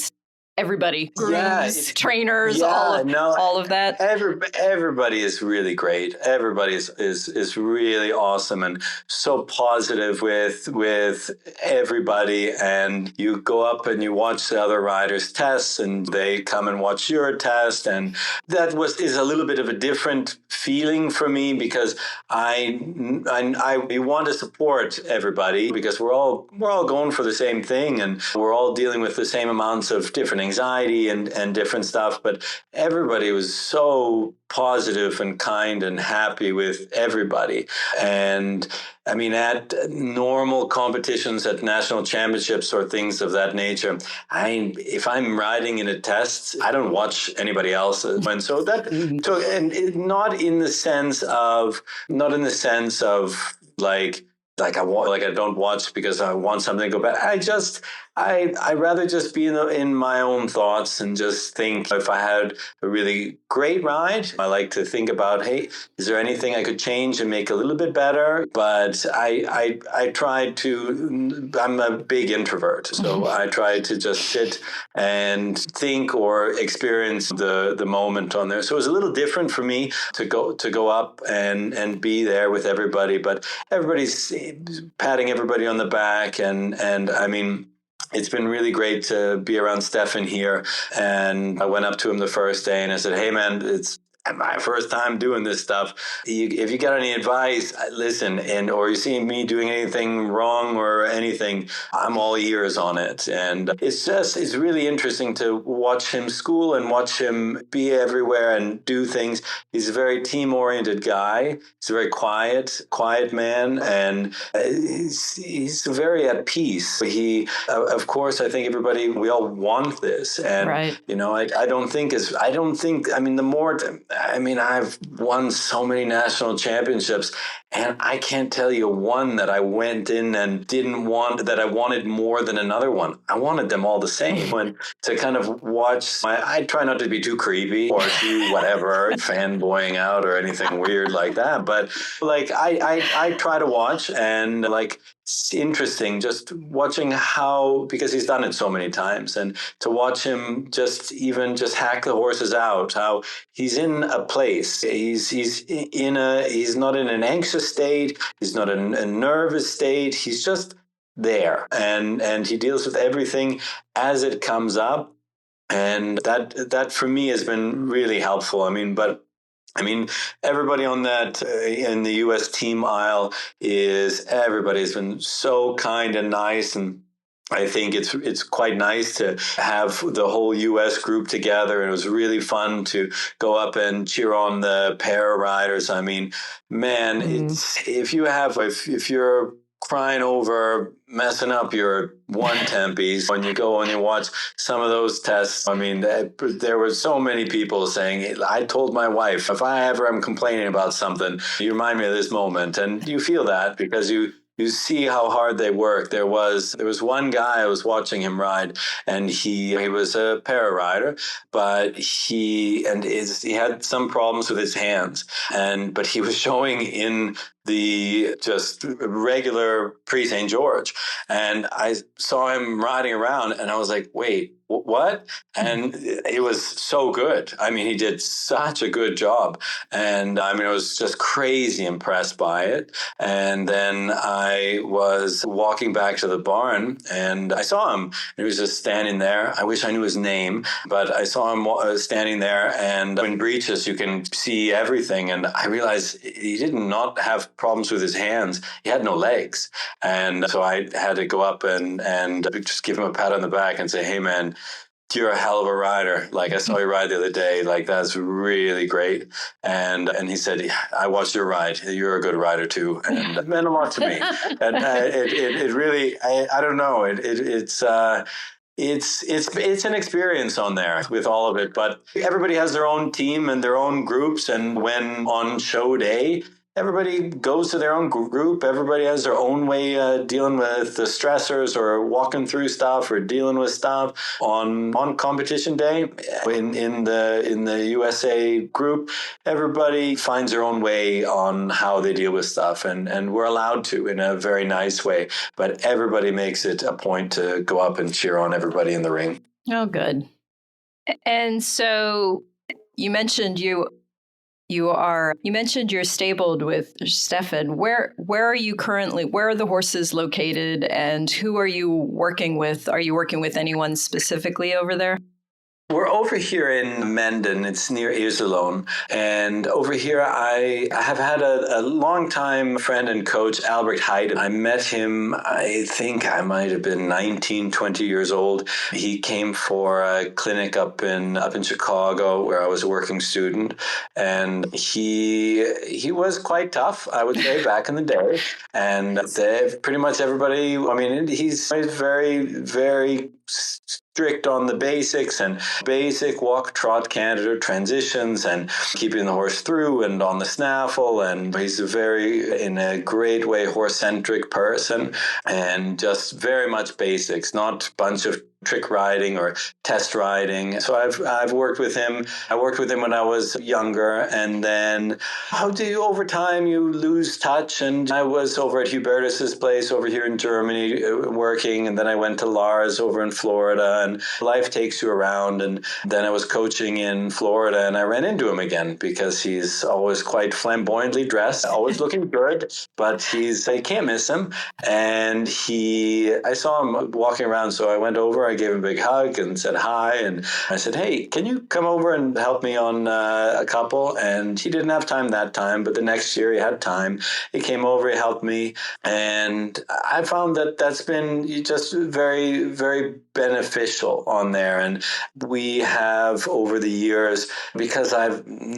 everybody, grooms, trainers, all of that? Everybody is really great. Everybody is really awesome and so positive with everybody. And you go up and you watch the other riders' tests, and they come and watch your test. And that is a little bit of a different feeling for me, because we want to support everybody, because we're all going for the same thing, and we're all dealing with the same amounts of different anxiety and different stuff. But everybody was so positive and kind and happy with everybody. And I mean, at normal competitions, at national championships or things of that nature, if I'm riding in a test, I don't watch anybody else. And so not in the sense of like I don't watch because I want something to go bad. I rather just be in my own thoughts and just think, if I had a really great ride, I like to think about, hey, is there anything I could change and make a little bit better? But I try to, I'm a big introvert, so I try to just sit and think or experience the moment on there. So it was a little different for me to go up and be there with everybody, but everybody's patting everybody on the back, and I mean, it's been really great to be around Stefan here. And I went up to him the first day and I said, hey man, it's my first time doing this stuff. If you got any advice, listen, or you see me doing anything wrong or anything, I'm all ears on it. And it's really interesting to watch him school and watch him be everywhere and do things. He's a very team-oriented guy. He's a very quiet man, and he's very at peace. Of course, I think we all want this. And, right. I mean, the more, I mean, I've won so many national championships, and I can't tell you one that I went in and didn't want, that I wanted more than another one. I wanted them all the same. And to kind of watch, I try not to be too creepy or too whatever, fanboying out or anything weird like that. But like, I try to watch, and like, it's interesting just watching how, because he's done it so many times, and to watch him just hack the horses out, how he's in a place, he's not in an anxious state, he's not in a nervous state, he's just there, and he deals with everything as it comes up, and that for me has been really helpful. I mean, everybody on that in the U.S. team aisle everybody's been so kind and nice, and I think it's quite nice to have the whole U.S. group together. And it was really fun to go up and cheer on the para riders. I mean, man, if you're crying over messing up your one tempies, when you go and you watch some of those tests, I mean, there were so many people saying, I told my wife, if I ever am complaining about something, you remind me of this moment. And you feel that because you see how hard they work. There was one guy, I was watching him ride, and he was a para rider, but he had some problems with his hands, but he was showing in the just regular Prix St. George, and I saw him riding around, and I was like, wait, what? And it was so good. I mean, he did such a good job. And I mean, I was just crazy impressed by it. And then I was walking back to the barn, and I saw him. He was just standing there. I wish I knew his name, but I saw him standing there. And in breeches, you can see everything. And I realized he did not have problems with his hands. He had no legs. And so I had to go up and just give him a pat on the back and say, hey, man, you're a hell of a rider. Like, I saw you ride the other day. Like, that's really great. And he said, I watched your ride. You're a good rider too. And it meant a lot to me. And it really, I don't know. It's an experience on there with all of it. But everybody has their own team and their own groups. And when on show day, everybody goes to their own group. Everybody has their own way dealing with the stressors or walking through stuff or dealing with stuff. On competition day in the USA group, everybody finds their own way on how they deal with stuff, and we're allowed to in a very nice way. But everybody makes it a point to go up and cheer on everybody in the ring. Oh, good. And so you mentioned you're stabled with Stefan. Where are you currently? Where are the horses located, and who are you working with? Are you working with anyone specifically over there? We're over here in Menden. It's near Iserlohn. And over here, I have had a long-time friend and coach, Albert Heidi. I met him, I think I might have been 19, 20 years old. He came for a clinic up in Chicago where I was a working student. And he was quite tough, I would say, back in the day. And pretty much everybody, I mean, he's very, very strict on the basics and basic walk, trot, canter, transitions, and keeping the horse through and on the snaffle. And he's in a great way, horse-centric person, and just very much basics, not a bunch of trick riding or test riding. So I've worked with him. I worked with him when I was younger, and then over time you lose touch. And I was over at Hubertus's place over here in Germany working, and then I went to Lars over in Florida, and life takes you around. And then I was coaching in Florida, and I ran into him again because he's always quite flamboyantly dressed, always looking good, but you can't miss him. And I saw him walking around, so I went over, I gave him a big hug and said hi. And I said, hey, can you come over and help me on a couple? And he didn't have time that time, but the next year he had time. He came over, he helped me. And I found that's been just very, very beneficial on there. And we have over the years, because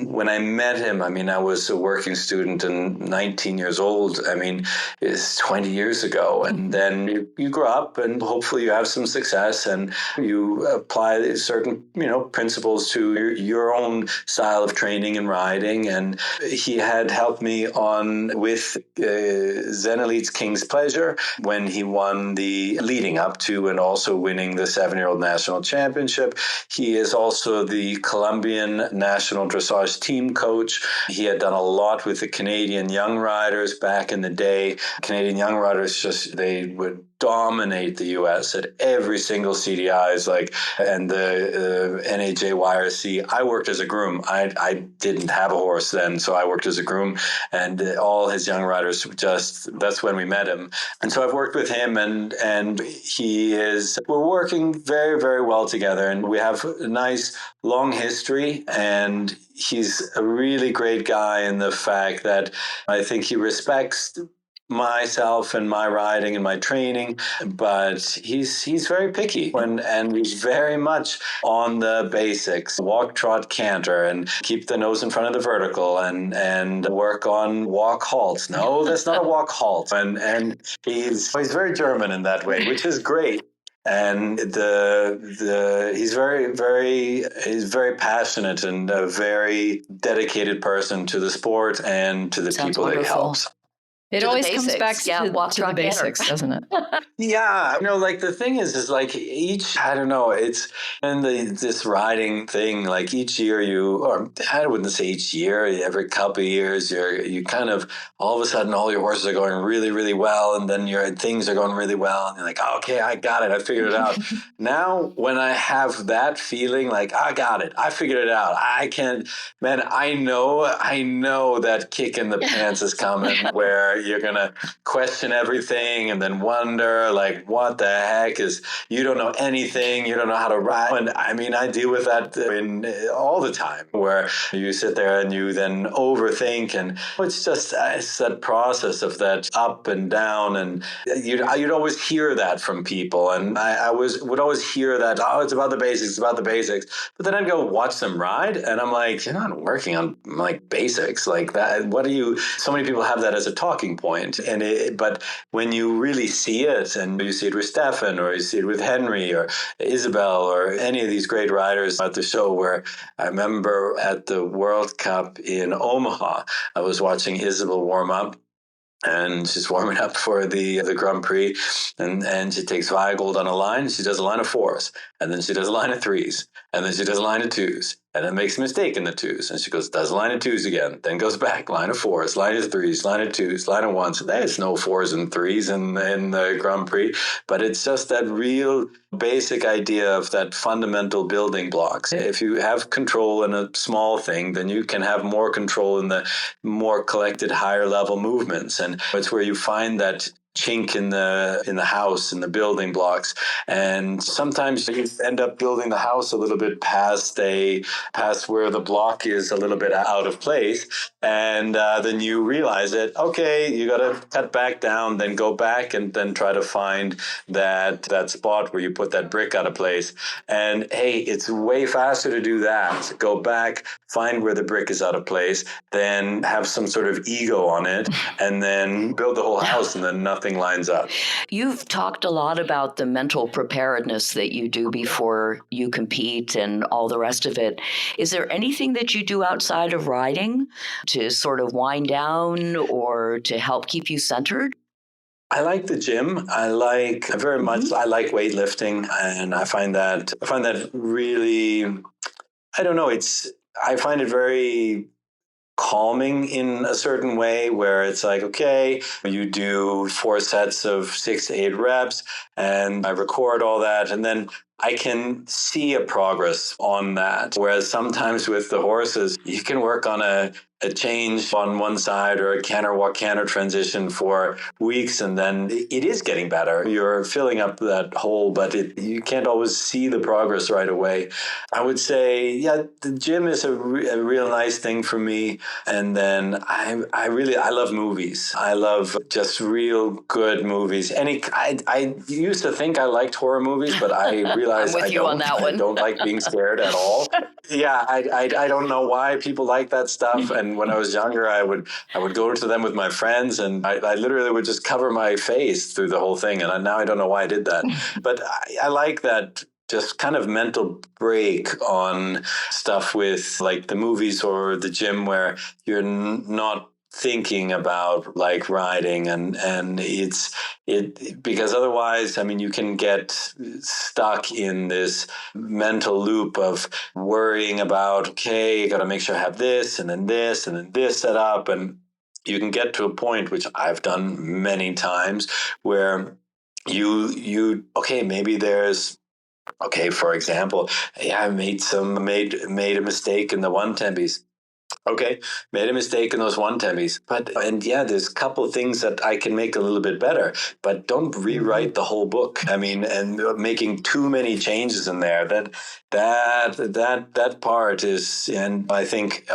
when I met him, I mean, I was a working student and 19 years old. I mean, it's 20 years ago. And then you grow up and hopefully you have some success U.S. and you apply certain, principles to your own style of training and riding. And he had helped me with Zenelite's King's Pleasure when he won the leading up to and also winning the 7-year-old national championship. He is also the Colombian national dressage team coach. He had done a lot with the Canadian young riders back in the day. Canadian young riders they would dominate the U.S. at every single CDIs, and the NAJYRC. I worked as a groom. I didn't have a horse then, so I worked as a groom, and all his young riders that's when we met him. And so I've worked with him, and we're working very, very well together, and we have a nice long history, and he's a really great guy in the fact that I think he respects myself and my riding and my training, but he's very picky and he's very much on the basics: walk, trot, canter, and keep the nose in front of the vertical, and work on walk halts. No, that's not a walk halt. And he's very German in that way, which is great. And he's very passionate and a very dedicated person to the sport and to the people that he helps. It always comes back to the basics, doesn't it? Yeah. The thing is each, I don't know, it's in this riding thing, each year or I wouldn't say each year, every couple of years, you kind of, all of a sudden, all your horses are going really, really well. And then your things are going really well. And you're like, oh, okay, I got it. I figured it out. Now, when I have that feeling, I got it. I figured it out. I know that kick in the pants is coming where you're going to question everything and then wonder, what the heck you don't know anything. You don't know how to ride. And I deal with that all the time, where you sit there and you then overthink. And it's that process of that up and down. And you'd always hear that from people. And I would always hear that, oh, it's about the basics, But then I'd go watch them ride. And I'm like, you're not working on basics like that. What are you? So many people have that as a talking point. But when you really see it, and you see it with Stefan, or you see it with Henry or Isabel or any of these great riders at the show, where I remember at the World Cup in Omaha, I was watching Isabel warm up. And she's warming up for the Grand Prix, and she takes Weigold on a line. She does a line of 4s, and then she does a line of 3s, and then she does a line of 2s, and then makes a mistake in the 2s, and she does a line of 2s again, then goes back, line of 4s, line of 3s, line of 2s, line of 1s. There's no 4s and 3s in the Grand Prix, but it's just that real basic idea of that fundamental building blocks. If you have control in a small thing, then you can have more control in the more collected, higher level movements. And it's where you find that chink in the house, in the building blocks. And sometimes you end up building the house a little bit past where the block is a little bit out of place. And then you realize that, okay, you got to cut back down, then go back and then try to find that spot where you put that brick out of place. And hey, it's way faster to do that. Go back, find where the brick is out of place, then have some sort of ego on it, and then build the whole house, and then nothing lines up. You've talked a lot about the mental preparedness that you do before you compete and all the rest of it. Is there anything that you do outside of riding to sort of wind down or to help keep you centered? I like the gym. I like weightlifting, and I find that really, I don't know, I find it very calming in a certain way, where it's like, okay, you do 4 sets of 6 to 8 reps, and I record all that, and then I can see a progress on that. Whereas sometimes with the horses, you can work on a change on one side or a canter walk canter transition for weeks, and then it is getting better. You're filling up that hole, but you can't always see the progress right away. I would say, yeah, the gym is a real nice thing for me. And then I love movies. I love just real good movies. I used to think I liked horror movies, but I realized I'm with you on that one. I don't like being scared at all. Yeah, I don't know why people like that stuff. And when I was younger, I would go to them with my friends, and I literally would just cover my face through the whole thing. And now I don't know why I did that, but I like that just kind of mental break on stuff with like the movies or the gym where you're not thinking about like riding and because otherwise, I mean, you can get stuck in this mental loop of worrying about, okay, you got to make sure I have this and then this and then this set up. And you can get to a point, which I've done many times, where you okay, maybe there's, okay, for example, yeah, I made a mistake in the 110s. Okay, made a mistake in those 110s. And yeah, there's a couple of things that I can make a little bit better, but don't rewrite the whole book. I mean, and making too many changes in there, that part is, and I think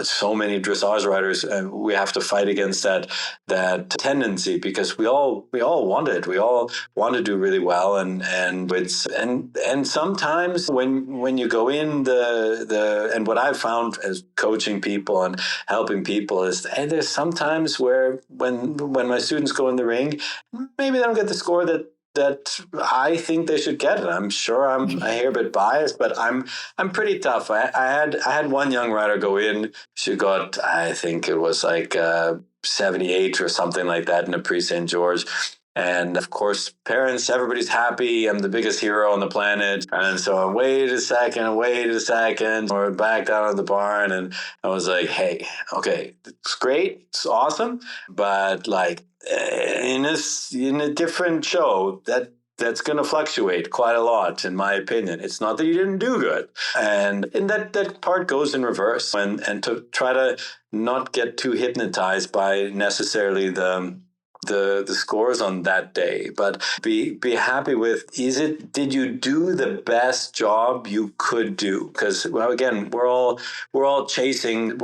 so many dressage riders, we have to fight against that tendency, because we all want it. We all want to do really well, and sometimes when you go in and what I've found as coaching people and helping people is, and there's sometimes where when my students go in the ring, maybe they don't get the score that I think they should get. And I'm sure I'm a hair bit biased, but I'm pretty tough. I had one young rider go in. She got, I think it was like 78 or something like that in a pre-St. George. And of course, parents, everybody's happy. I'm the biggest hero on the planet. And so I waited a second, we're back down at the barn. And I was like, hey, okay, it's great. It's awesome. But like in a different show, that's going to fluctuate quite a lot, in my opinion. It's not that you didn't do good. And that part goes in reverse. And to try to not get too hypnotized by necessarily the scores on that day, but be happy with, did you do the best job you could do? Because, well, again, we're all chasing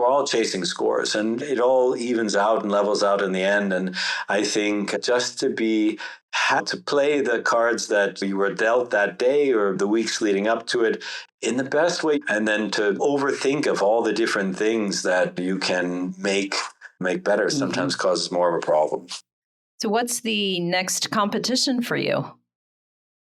scores, and it all evens out and levels out in the end. And I think just to play the cards that you were dealt that day or the weeks leading up to it in the best way, and then to overthink of all the different things that you can make better sometimes causes more of a problem. So what's the next competition for you?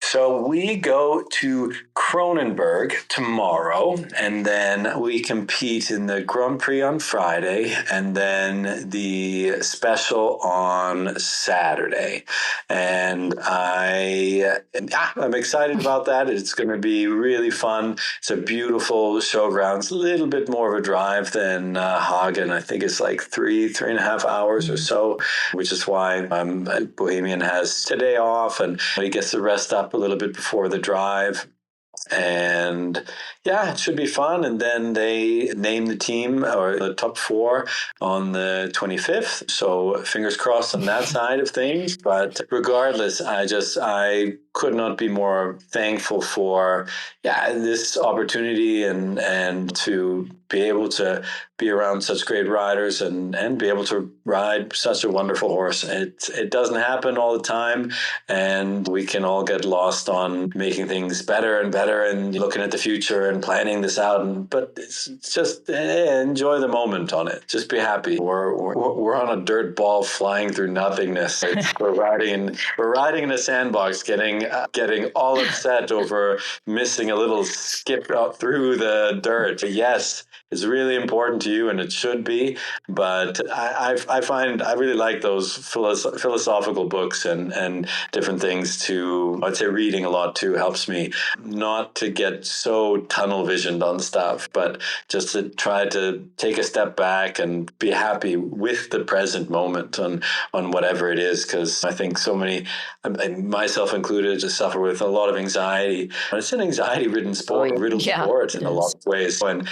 So we go to Kronenberg tomorrow, and then we compete in the Grand Prix on Friday, and then the special on Saturday. And I'm excited about that. It's going to be really fun. It's a beautiful showground. It's a little bit more of a drive than Hagen. I think it's like 3.5 hours or so, which is why Bohemian has today off, and he gets to rest up a little bit before the drive. And yeah, it should be fun. And then they name the team or the top 4 on the 25th. So fingers crossed on that side of things. But regardless, I could not be more thankful for this opportunity and to be able to be around such great riders and be able to ride such a wonderful horse. It doesn't happen all the time, and we can all get lost on making things better and better and looking at the future and planning this out. But it's just enjoy the moment on it. Just be happy. We're on a dirt ball flying through nothingness. We're riding in a sandbox, getting all upset over missing a little skip out through the dirt. Yes, it's really important to you, and it should be. But I find I really like those philosophical books and different things I'd say reading a lot too helps me not to get so tunnel visioned on stuff, but just to try to take a step back and be happy with the present moment on whatever it is. Because I think so many, myself included, just suffer with a lot of anxiety. And it's an anxiety-ridden sport, sport in a lot of ways. When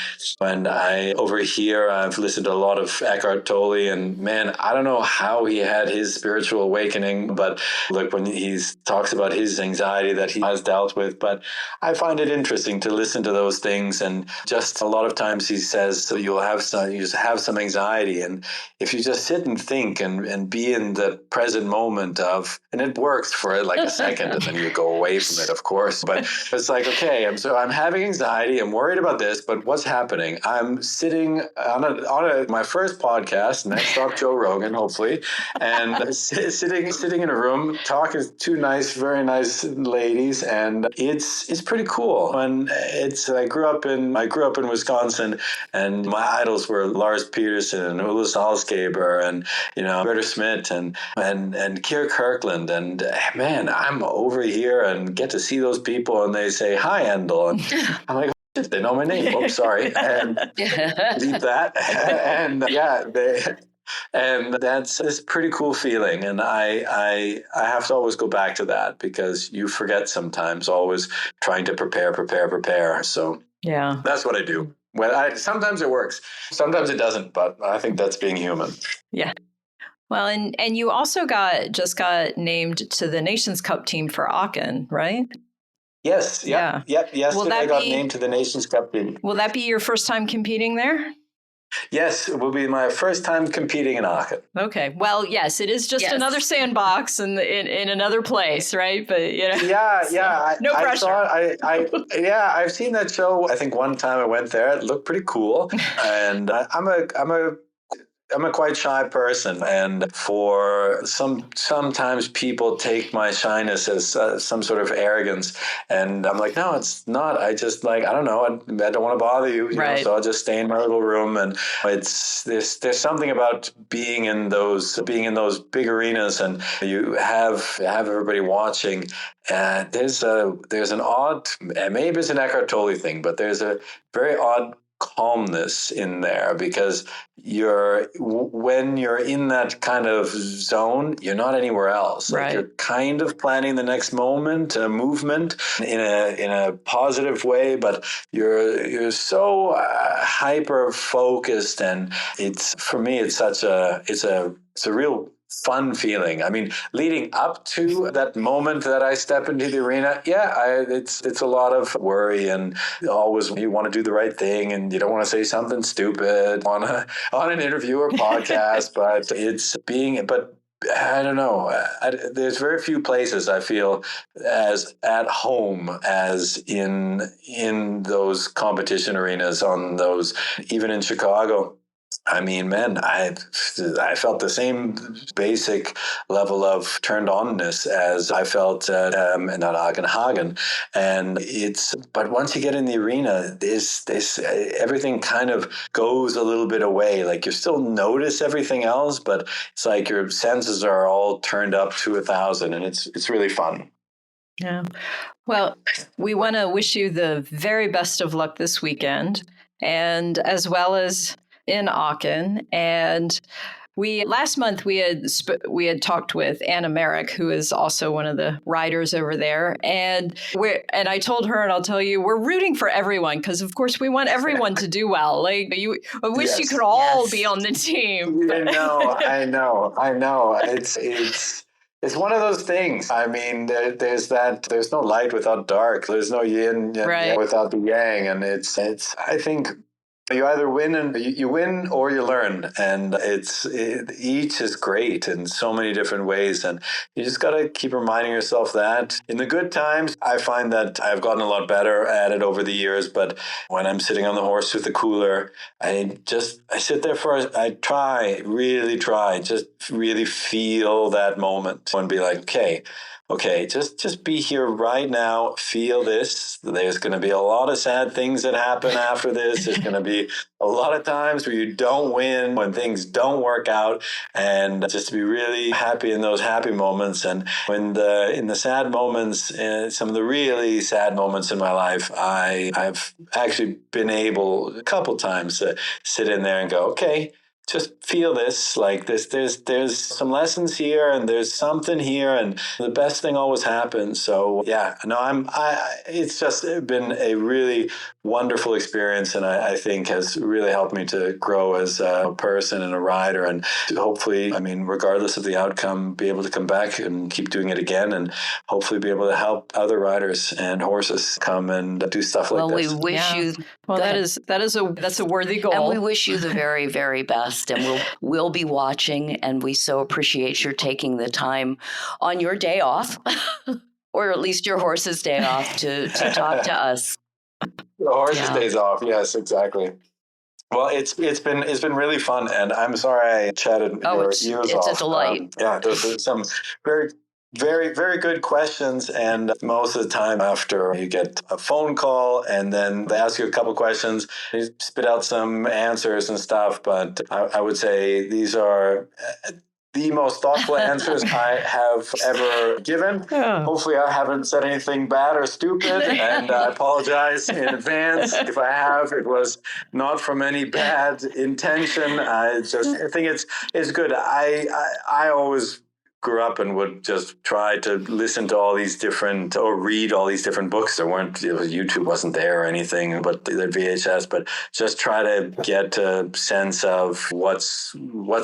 I've listened to a lot of Eckhart Tolle, and man, I don't know how he had his spiritual awakening, but look, when he talks about his anxiety that he has dealt with, but I find it interesting to listen to those things. And just a lot of times he says, so you have some anxiety, and if you just sit and think and be in the present moment and it works for like a second, and then you go away from it, of course. But it's like, okay, I'm having anxiety, I'm worried about this, but what's happening? I'm sitting on my first podcast, Next Stop Joe Rogan, hopefully, and sitting in a room talking to two very nice ladies, and it's pretty cool. And I grew up in Wisconsin, and my idols were Lars Peterson and Ulrich Salzgeber and Hubertus Schmidt and Kier Kirkland, and man, I'm over here and get to see those people, and they say hi, Endel, and I'm like, they know my name. Oh, sorry. And leave that. And and that's a pretty cool feeling. And I have to always go back to that because you forget sometimes, always trying to prepare. So yeah, that's what I do. Well, sometimes it works. Sometimes it doesn't, but I think that's being human. Yeah. Well, and you also just got named to the Nations Cup team for Aachen, right? Yes. Yep. Yesterday I got named to the Nations Cup team. Will that be your first time competing there? Yes, it will be my first time competing in Aachen. Okay. Well, yes, it is just another sandbox in another place, right? But Yeah. No pressure. I've seen that show. I think one time I went there. It looked pretty cool, and I'm a quite shy person, and sometimes people take my shyness as some sort of arrogance, and I'm like, no, it's not. I just I don't know. I don't want to bother you, right. So I'll just stay in my little room. And there's something about being in those big arenas, and you have everybody watching. There's an odd, maybe it's an Eckhart Tolle thing, but there's a very odd calmness in there, because when you're in that kind of zone, you're not anywhere else. Right. You're kind of planning the next movement in a positive way, but you're so hyper focused, and for me it's a real fun feeling. I mean, leading up to that moment that I step into the arena, it's a lot of worry, and always you want to do the right thing, and you don't want to say something stupid on an interview or podcast. But I don't know. There's very few places I feel as at home as in those competition arenas, even in Chicago. I mean, man, I felt the same basic level of turned onness as I felt at Hagen. But once you get in the arena, this everything kind of goes a little bit away. Like, you still notice everything else, but it's like your senses are all turned up to 1,000, and it's really fun. Yeah. Well, we want to wish you the very best of luck this weekend, and as well as in Aachen. And last month we had talked with Anna Merrick, who is also one of the riders over there, and I told her, and I'll tell you, we're rooting for everyone, because of course we want everyone to do well. Like, I wish you could all be on the team. I know. It's one of those things. I mean, there's no light without dark. There's no yin without the yang, and I think you either win or you learn, and each is great in so many different ways, and you just got to keep reminding yourself that. In the good times, I find that I've gotten a lot better at it over the years, but when I'm sitting on the horse with the cooler, I sit there really try, just really feel that moment and be like, okay, just be here right now. Feel this. There's going to be a lot of sad things that happen after this. There's going to be a lot of times where you don't win, when things don't work out, and just to be really happy in those happy moments. And in the sad moments, some of the really sad moments in my life, I've actually been able a couple times to sit in there and go, okay, just feel this, like this. There's some lessons here, and there's something here, and the best thing always happens. So yeah, no, it's just been a really wonderful experience, and I think has really helped me to grow as a person and a rider, and hopefully, I mean, regardless of the outcome, be able to come back and keep doing it again, and hopefully be able to help other riders and horses come and do stuff like this. Well, we wish you. Well, that's a worthy goal, and we wish you the very, very best. And we'll be watching, and we so appreciate your taking the time on your day off, or at least your horse's day off, to talk to us. The horse's days off, yes, exactly. Well, it's been really fun, and I'm sorry I chatted your ears off. It's a delight. There's some very, very, very good questions, and most of the time after you get a phone call and then they ask you a couple questions, you spit out some answers and stuff. But I would say these are the most thoughtful answers I have ever given. Oh. Hopefully I haven't said anything bad or stupid, and I apologize in advance if I have. It was not from any bad intention. I think it's good. I always grew up and would just try to listen to all these different or read all these different books. There weren't, YouTube wasn't there or anything, but the VHS, but just try to get a sense of what's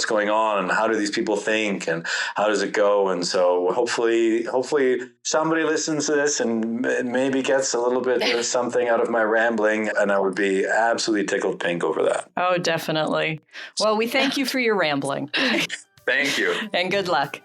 going on and how do these people think and how does it go. And so hopefully somebody listens to this and maybe gets a little bit of something out of my rambling, and I would be absolutely tickled pink over that. Oh, definitely. Well, we thank you for your rambling. Thank you. And good luck.